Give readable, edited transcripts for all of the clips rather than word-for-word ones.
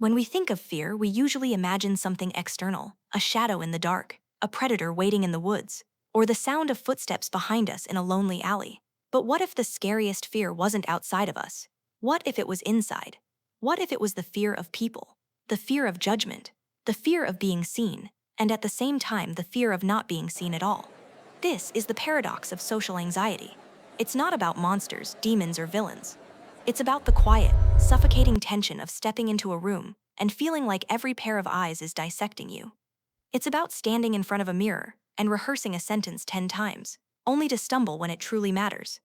When we think of fear, we usually imagine something external, a shadow in the dark, a predator waiting in the woods, or the sound of footsteps behind us in a lonely alley. But what if the scariest fear wasn't outside of us? What if it was inside? What if it was the fear of people, the fear of judgment, the fear of being seen, and at the same time the fear of not being seen at all? This is the paradox of social anxiety. It's not about monsters, demons, or villains. It's about the quiet, suffocating tension of stepping into a room and feeling like every pair of eyes is dissecting you. It's about standing in front of a mirror and rehearsing a sentence 10 times, only to stumble when it truly matters.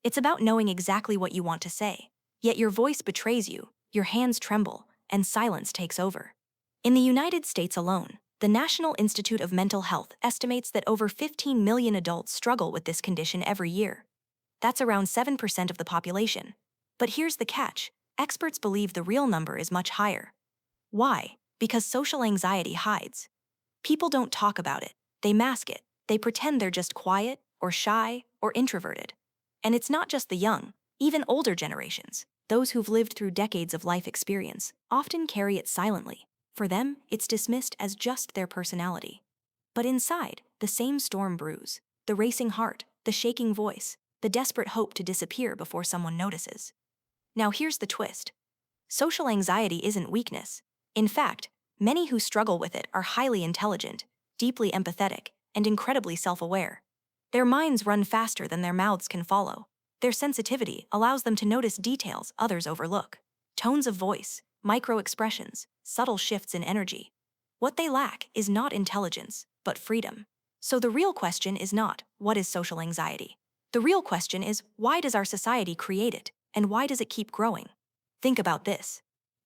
It's about knowing exactly what you want to say, yet your voice betrays you, your hands tremble, and silence takes over. In the United States alone, the National Institute of Mental Health estimates that over 15 million adults struggle with this condition every year. That's around 7% of the population. But here's the catch: experts believe the real number is much higher. Why? Because social anxiety hides. People don't talk about it, they mask it, they pretend they're just quiet, or shy, or introverted. And it's not just the young, even older generations, those who've lived through decades of life experience, often carry it silently. For them, it's dismissed as just their personality. But inside, the same storm brews: the racing heart, the shaking voice, the desperate hope to disappear before someone notices. Now here's the twist. Social anxiety isn't weakness. In fact, many who struggle with it are highly intelligent, deeply empathetic, and incredibly self-aware. Their minds run faster than their mouths can follow. Their sensitivity allows them to notice details others overlook: tones of voice, micro-expressions, subtle shifts in energy. What they lack is not intelligence, but freedom. So the real question is not, what is social anxiety? The real question is, why does our society create it, and why does it keep growing? Think about this.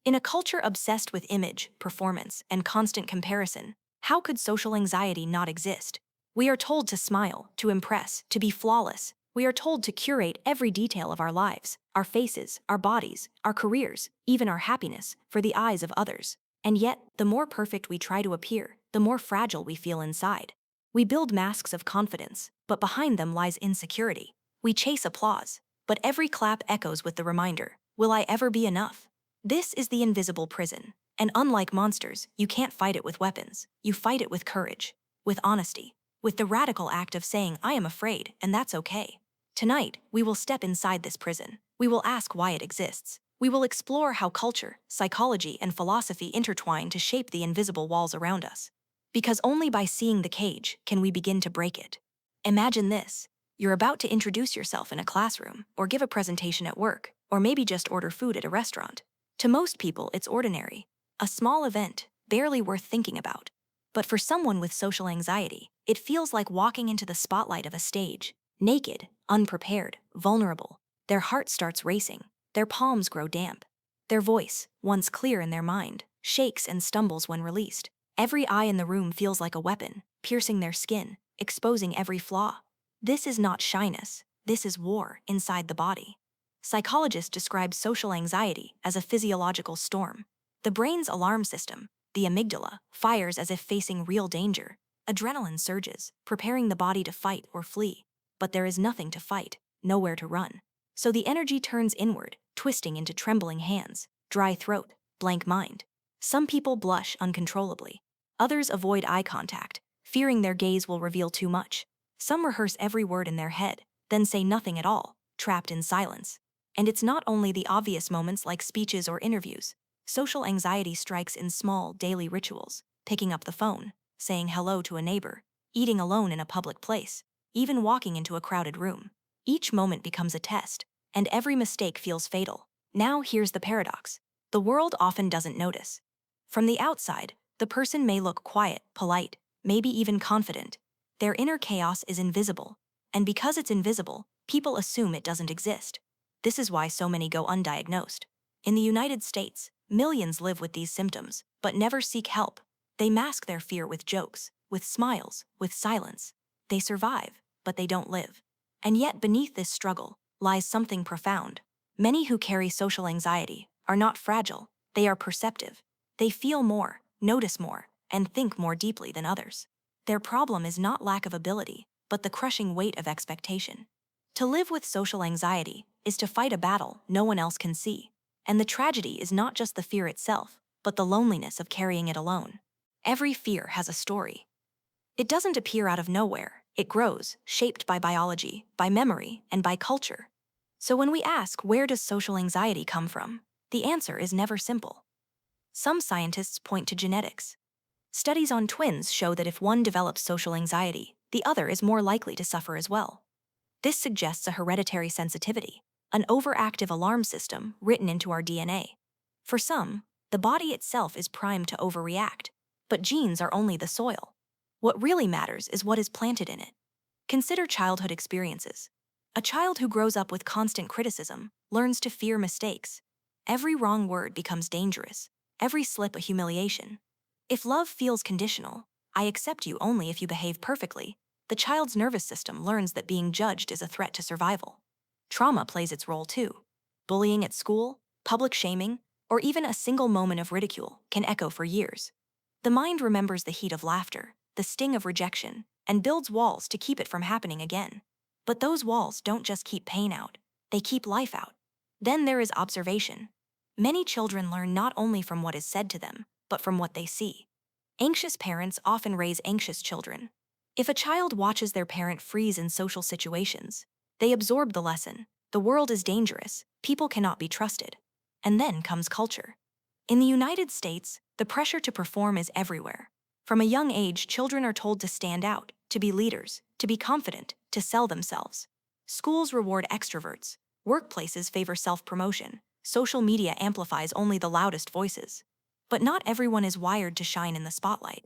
In a culture obsessed with image, performance, and constant comparison, how could social anxiety not exist? We are told to smile, to impress, to be flawless. We are told to curate every detail of our lives, our faces, our bodies, our careers, even our happiness, for the eyes of others. And yet, the more perfect we try to appear, the more fragile we feel inside. We build masks of confidence, but behind them lies insecurity. We chase applause, but every clap echoes with the reminder: will I ever be enough? This is the invisible prison, and unlike monsters, you can't fight it with weapons. You fight it with courage, with honesty, with the radical act of saying, I am afraid, and that's okay. Tonight, we will step inside this prison. We will ask why it exists. We will explore how culture, psychology, and philosophy intertwine to shape the invisible walls around us. Because only by seeing the cage can we begin to break it. Imagine this. You're about to introduce yourself in a classroom, or give a presentation at work, or maybe just order food at a restaurant. To most people, it's ordinary, a small event, barely worth thinking about. But for someone with social anxiety, it feels like walking into the spotlight of a stage, naked, unprepared, vulnerable. Their heart starts racing, their palms grow damp. Their voice, once clear in their mind, shakes and stumbles when released. Every eye in the room feels like a weapon, piercing their skin, exposing every flaw. This is not shyness, this is war inside the body. Psychologists describe social anxiety as a physiological storm. The brain's alarm system, the amygdala, fires as if facing real danger. Adrenaline surges, preparing the body to fight or flee. But there is nothing to fight, nowhere to run. So the energy turns inward, twisting into trembling hands, dry throat, blank mind. Some people blush uncontrollably. Others avoid eye contact, fearing their gaze will reveal too much. Some rehearse every word in their head, then say nothing at all, trapped in silence. And it's not only the obvious moments like speeches or interviews. Social anxiety strikes in small, daily rituals: picking up the phone, saying hello to a neighbor, eating alone in a public place, even walking into a crowded room. Each moment becomes a test, and every mistake feels fatal. Now here's the paradox. The world often doesn't notice. From the outside, the person may look quiet, polite, maybe even confident. Their inner chaos is invisible, and because it's invisible, people assume it doesn't exist. This is why so many go undiagnosed. In the United States, millions live with these symptoms, but never seek help. They mask their fear with jokes, with smiles, with silence. They survive, but they don't live. And yet beneath this struggle lies something profound. Many who carry social anxiety are not fragile, they are perceptive. They feel more, notice more, and think more deeply than others. Their problem is not lack of ability, but the crushing weight of expectation. To live with social anxiety is to fight a battle no one else can see. And the tragedy is not just the fear itself, but the loneliness of carrying it alone. Every fear has a story. It doesn't appear out of nowhere. It grows, shaped by biology, by memory, and by culture. So when we ask, where does social anxiety come from? The answer is never simple. Some scientists point to genetics. Studies on twins show that if one develops social anxiety, the other is more likely to suffer as well. This suggests a hereditary sensitivity, an overactive alarm system written into our DNA. For some, the body itself is primed to overreact, but genes are only the soil. What really matters is what is planted in it. Consider childhood experiences. A child who grows up with constant criticism learns to fear mistakes. Every wrong word becomes dangerous, every slip a humiliation. If love feels conditional, I accept you only if you behave perfectly, the child's nervous system learns that being judged is a threat to survival. Trauma plays its role too. Bullying at school, public shaming, or even a single moment of ridicule can echo for years. The mind remembers the heat of laughter, the sting of rejection, and builds walls to keep it from happening again. But those walls don't just keep pain out, they keep life out. Then there is observation. Many children learn not only from what is said to them, but from what they see. Anxious parents often raise anxious children. If a child watches their parent freeze in social situations, they absorb the lesson: the world is dangerous, people cannot be trusted. And then comes culture. In the United States, the pressure to perform is everywhere. From a young age, children are told to stand out, to be leaders, to be confident, to sell themselves. Schools reward extroverts. Workplaces favor self-promotion. Social media amplifies only the loudest voices. But not everyone is wired to shine in the spotlight.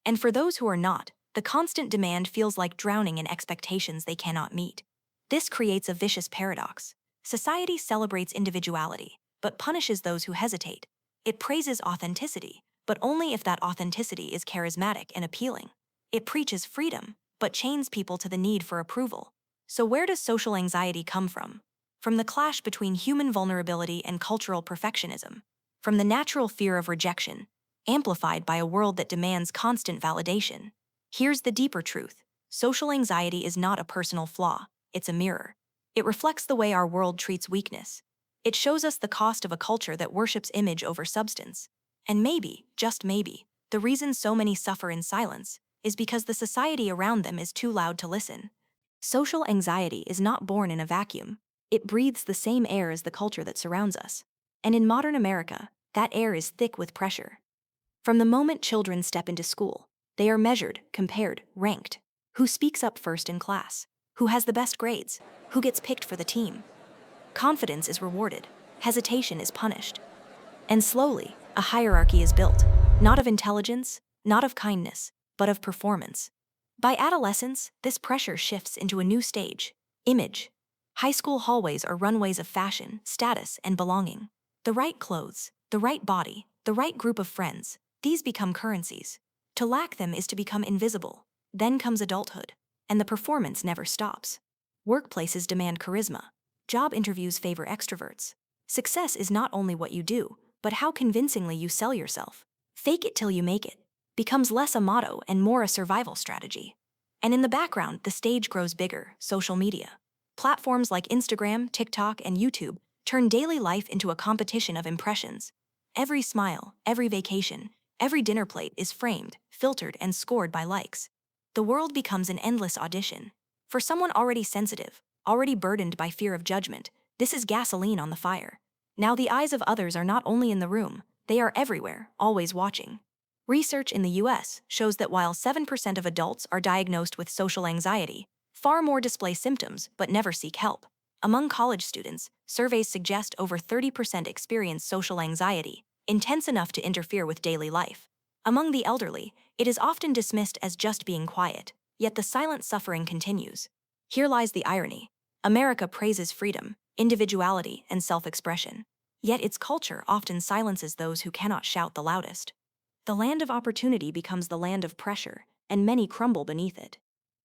And for those who are not, the constant demand feels like drowning in expectations they cannot meet. This creates a vicious paradox. Society celebrates individuality, but punishes those who hesitate. It praises authenticity, but only if that authenticity is charismatic and appealing. It preaches freedom, but chains people to the need for approval. So where does social anxiety come from? From the clash between human vulnerability and cultural perfectionism. From the natural fear of rejection, amplified by a world that demands constant validation. Here's the deeper truth. Social anxiety is not a personal flaw, it's a mirror. It reflects the way our world treats weakness. It shows us the cost of a culture that worships image over substance. And maybe, just maybe, the reason so many suffer in silence is because the society around them is too loud to listen. Social anxiety is not born in a vacuum. It breathes the same air as the culture that surrounds us. And in modern America, that air is thick with pressure. From the moment children step into school, they are measured, compared, ranked. Who speaks up first in class? Who has the best grades? Who gets picked for the team? Confidence is rewarded. Hesitation is punished. And slowly, a hierarchy is built, not of intelligence, not of kindness, but of performance. By adolescence, this pressure shifts into a new stage: image. High school hallways are runways of fashion, status, and belonging. The right clothes, the right body, the right group of friends, these become currencies. To lack them is to become invisible. Then comes adulthood, and the performance never stops. Workplaces demand charisma. Job interviews favor extroverts. Success is not only what you do, but how convincingly you sell yourself. Fake it till you make it becomes less a motto and more a survival strategy. And in the background, the stage grows bigger: social media. Platforms like Instagram, TikTok, and YouTube turn daily life into a competition of impressions. Every smile, every vacation, every dinner plate is framed, filtered, and scored by likes. The world becomes an endless audition. For someone already sensitive, already burdened by fear of judgment, this is gasoline on the fire. Now the eyes of others are not only in the room, they are everywhere, always watching. Research in the US shows that while 7% of adults are diagnosed with social anxiety, far more display symptoms but never seek help. Among college students, surveys suggest over 30% experience social anxiety, intense enough to interfere with daily life. Among the elderly, it is often dismissed as just being quiet, yet the silent suffering continues. Here lies the irony. America praises freedom, individuality, and self-expression. Yet its culture often silences those who cannot shout the loudest. The land of opportunity becomes the land of pressure, and many crumble beneath it.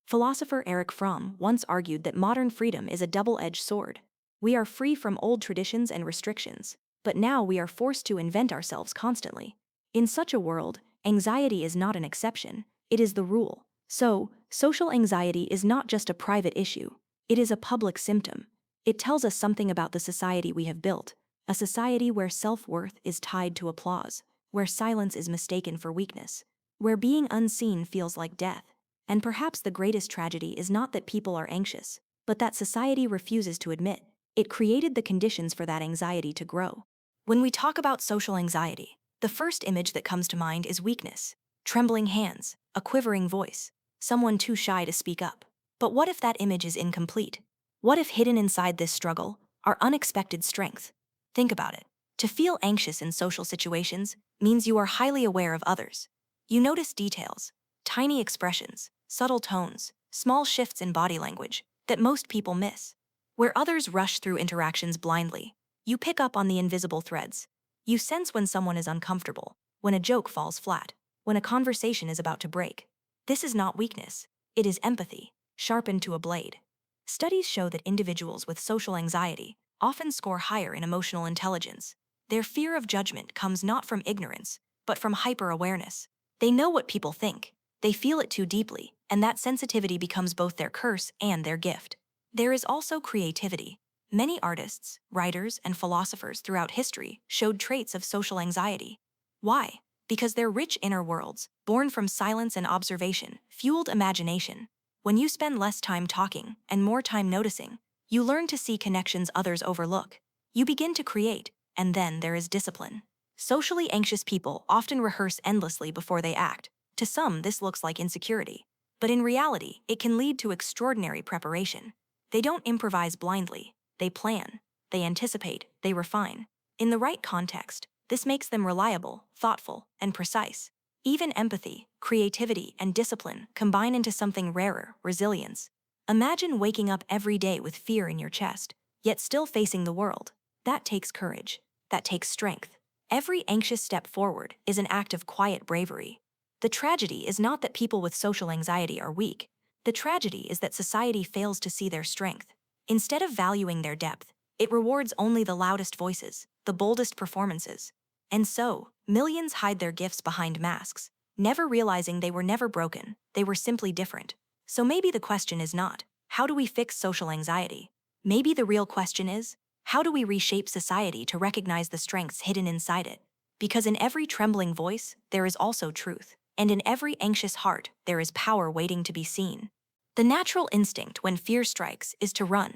Philosopher Erich Fromm once argued that modern freedom is a double-edged sword. We are free from old traditions and restrictions, but now we are forced to invent ourselves constantly. In such a world, anxiety is not an exception, it is the rule. So, social anxiety is not just a private issue, it is a public symptom. It tells us something about the society we have built, a society where self-worth is tied to applause, where silence is mistaken for weakness, where being unseen feels like death. And perhaps the greatest tragedy is not that people are anxious, but that society refuses to admit it created the conditions for that anxiety to grow. When we talk about social anxiety, the first image that comes to mind is weakness, trembling hands, a quivering voice, someone too shy to speak up. But what if that image is incomplete? What if hidden inside this struggle are unexpected strength? Think about it. To feel anxious in social situations means you are highly aware of others. You notice details, tiny expressions, subtle tones, small shifts in body language that most people miss. Where others rush through interactions blindly, you pick up on the invisible threads. You sense when someone is uncomfortable, when a joke falls flat, when a conversation is about to break. This is not weakness, it is empathy, sharpened to a blade. Studies show that individuals with social anxiety often score higher in emotional intelligence. Their fear of judgment comes not from ignorance, but from hyper-awareness. They know what people think, they feel it too deeply, and that sensitivity becomes both their curse and their gift. There is also creativity. Many artists, writers, and philosophers throughout history showed traits of social anxiety. Why? Because their rich inner worlds, born from silence and observation, fueled imagination. When you spend less time talking and more time noticing, you learn to see connections others overlook. You begin to create, and then there is discipline. Socially anxious people often rehearse endlessly before they act. To some, this looks like insecurity. But in reality, it can lead to extraordinary preparation. They don't improvise blindly. They plan. They anticipate. They refine. In the right context, this makes them reliable, thoughtful, and precise. Even empathy, creativity, and discipline combine into something rarer, resilience. Imagine waking up every day with fear in your chest, yet still facing the world. That takes courage. That takes strength. Every anxious step forward is an act of quiet bravery. The tragedy is not that people with social anxiety are weak. The tragedy is that society fails to see their strength. Instead of valuing their depth, it rewards only the loudest voices, the boldest performances. And so, millions hide their gifts behind masks, never realizing they were never broken, they were simply different. So maybe the question is not, how do we fix social anxiety? Maybe the real question is, how do we reshape society to recognize the strengths hidden inside it? Because in every trembling voice, there is also truth, and in every anxious heart, there is power waiting to be seen. The natural instinct when fear strikes is to run.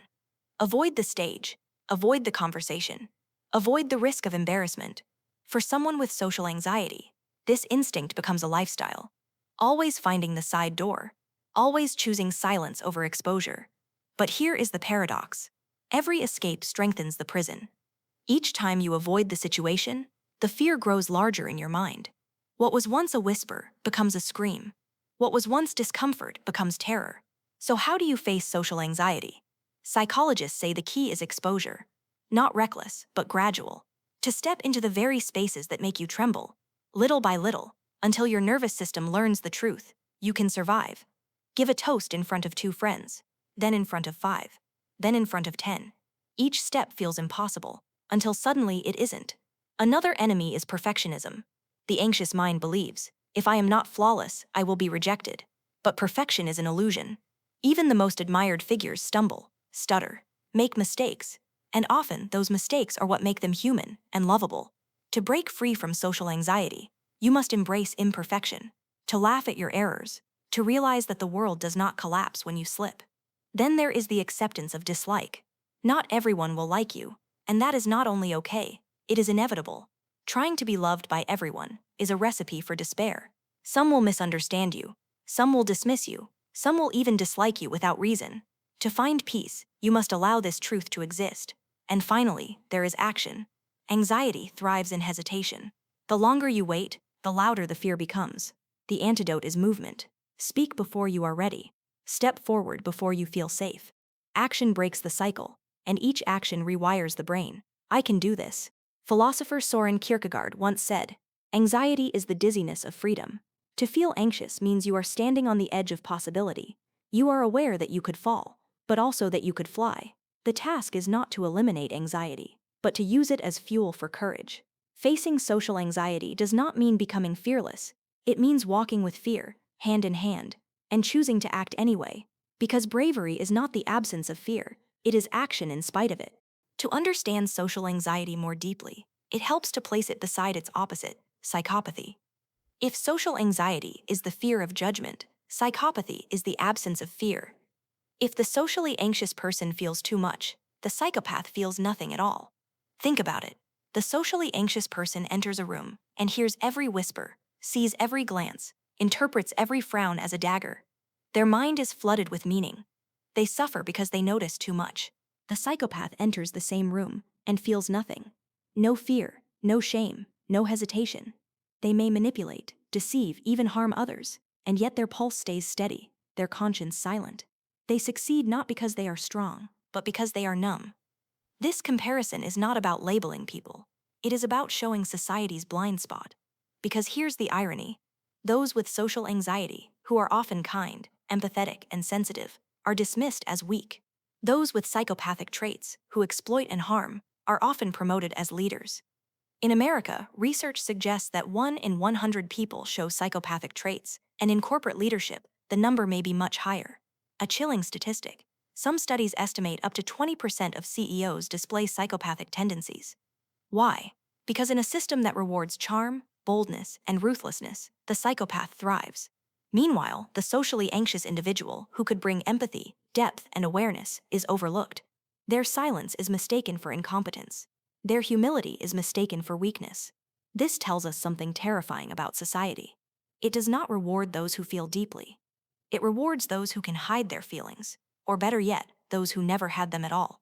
Avoid the stage, avoid the conversation, avoid the risk of embarrassment. For someone with social anxiety, this instinct becomes a lifestyle. Always finding the side door, always choosing silence over exposure. But here is the paradox. Every escape strengthens the prison. Each time you avoid the situation, the fear grows larger in your mind. What was once a whisper becomes a scream. What was once discomfort becomes terror. So how do you face social anxiety? Psychologists say the key is exposure. Not reckless, but gradual. To step into the very spaces that make you tremble, little by little, until your nervous system learns the truth, you can survive. Give a toast in front of 2 friends, then in front of 5, then in front of 10. Each step feels impossible, until suddenly it isn't. Another enemy is perfectionism. The anxious mind believes, if I am not flawless, I will be rejected. But perfection is an illusion. Even the most admired figures stumble, stutter, make mistakes, and often those mistakes are what make them human and lovable. To break free from social anxiety, you must embrace imperfection, to laugh at your errors, to realize that the world does not collapse when you slip. Then there is the acceptance of dislike. Not everyone will like you, and that is not only okay, it is inevitable. Trying to be loved by everyone is a recipe for despair. Some will misunderstand you, some will dismiss you, some will even dislike you without reason. To find peace, you must allow this truth to exist. And finally, there is action. Anxiety thrives in hesitation. The longer you wait, the louder the fear becomes. The antidote is movement. Speak before you are ready. Step forward before you feel safe. Action breaks the cycle, and each action rewires the brain. I can do this. Philosopher Soren Kierkegaard once said, "Anxiety is the dizziness of freedom." To feel anxious means you are standing on the edge of possibility. You are aware that you could fall, but also that you could fly. The task is not to eliminate anxiety, but to use it as fuel for courage. Facing social anxiety does not mean becoming fearless. It means walking with fear, hand in hand, and choosing to act anyway. Because bravery is not the absence of fear, it is action in spite of it. To understand social anxiety more deeply, it helps to place it beside its opposite, psychopathy. If social anxiety is the fear of judgment, psychopathy is the absence of fear. If the socially anxious person feels too much, the psychopath feels nothing at all. Think about it. The socially anxious person enters a room and hears every whisper, sees every glance, interprets every frown as a dagger. Their mind is flooded with meaning. They suffer because they notice too much. The psychopath enters the same room and feels nothing. No fear, no shame, no hesitation. They may manipulate, deceive, even harm others, and yet their pulse stays steady, their conscience silent. They succeed not because they are strong, but because they are numb. This comparison is not about labeling people. It is about showing society's blind spot. Because here's the irony. Those with social anxiety, who are often kind, empathetic, and sensitive, are dismissed as weak. Those with psychopathic traits, who exploit and harm, are often promoted as leaders. In America, research suggests that 1 in 100 people show psychopathic traits, and in corporate leadership, the number may be much higher. A chilling statistic. Some studies estimate up to 20% of CEOs display psychopathic tendencies. Why? Because in a system that rewards charm, boldness, and ruthlessness, the psychopath thrives. Meanwhile, the socially anxious individual, who could bring empathy, depth, and awareness, is overlooked. Their silence is mistaken for incompetence. Their humility is mistaken for weakness. This tells us something terrifying about society. It does not reward those who feel deeply. It rewards those who can hide their feelings, or better yet, those who never had them at all.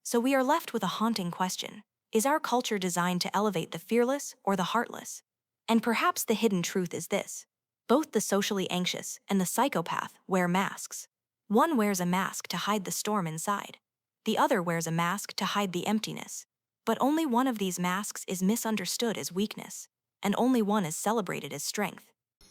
So we are left with a haunting question. Is our culture designed to elevate the fearless or the heartless? And perhaps the hidden truth is this. Both the socially anxious and the psychopath wear masks. One wears a mask to hide the storm inside. The other wears a mask to hide the emptiness. But only one of these masks is misunderstood as weakness, and only one is celebrated as strength.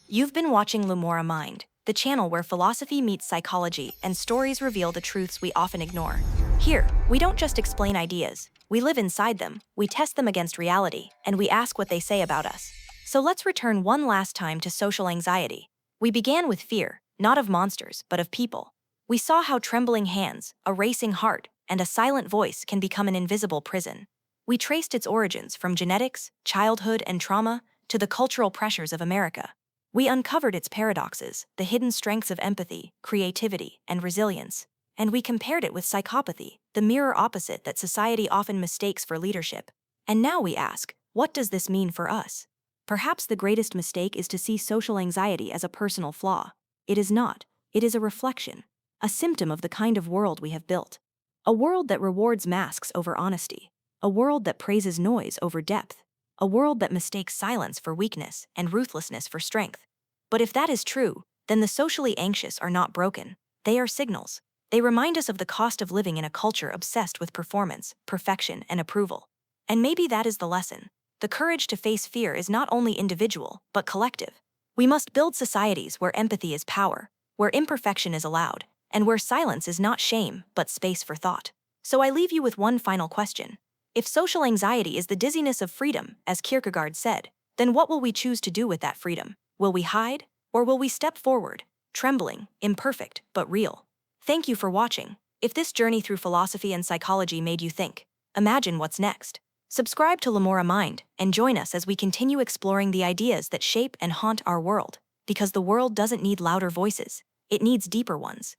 You've been watching Lumora Mind, the channel where philosophy meets psychology and stories reveal the truths we often ignore. Here, we don't just explain ideas, we live inside them, we test them against reality, and we ask what they say about us. So let's return one last time to social anxiety. We began with fear, not of monsters, but of people. We saw how trembling hands, a racing heart, and a silent voice can become an invisible prison. We traced its origins from genetics, childhood, and trauma to the cultural pressures of America. We uncovered its paradoxes, the hidden strengths of empathy, creativity, and resilience, and we compared it with psychopathy, the mirror opposite that society often mistakes for leadership. And now we ask, what does this mean for us? Perhaps the greatest mistake is to see social anxiety as a personal flaw. It is not. It is a reflection, a symptom of the kind of world we have built. A world that rewards masks over honesty. A world that praises noise over depth. A world that mistakes silence for weakness and ruthlessness for strength. But if that is true, then the socially anxious are not broken. They are signals. They remind us of the cost of living in a culture obsessed with performance, perfection, and approval. And maybe that is the lesson. The courage to face fear is not only individual, but collective. We must build societies where empathy is power, where imperfection is allowed, and where silence is not shame, but space for thought. So I leave you with one final question. If social anxiety is the dizziness of freedom, as Kierkegaard said, then what will we choose to do with that freedom? Will we hide, or will we step forward, trembling, imperfect, but real? Thank you for watching. If this journey through philosophy and psychology made you think, imagine what's next. Subscribe to Lumora Mind and join us as we continue exploring the ideas that shape and haunt our world, because the world doesn't need louder voices, it needs deeper ones.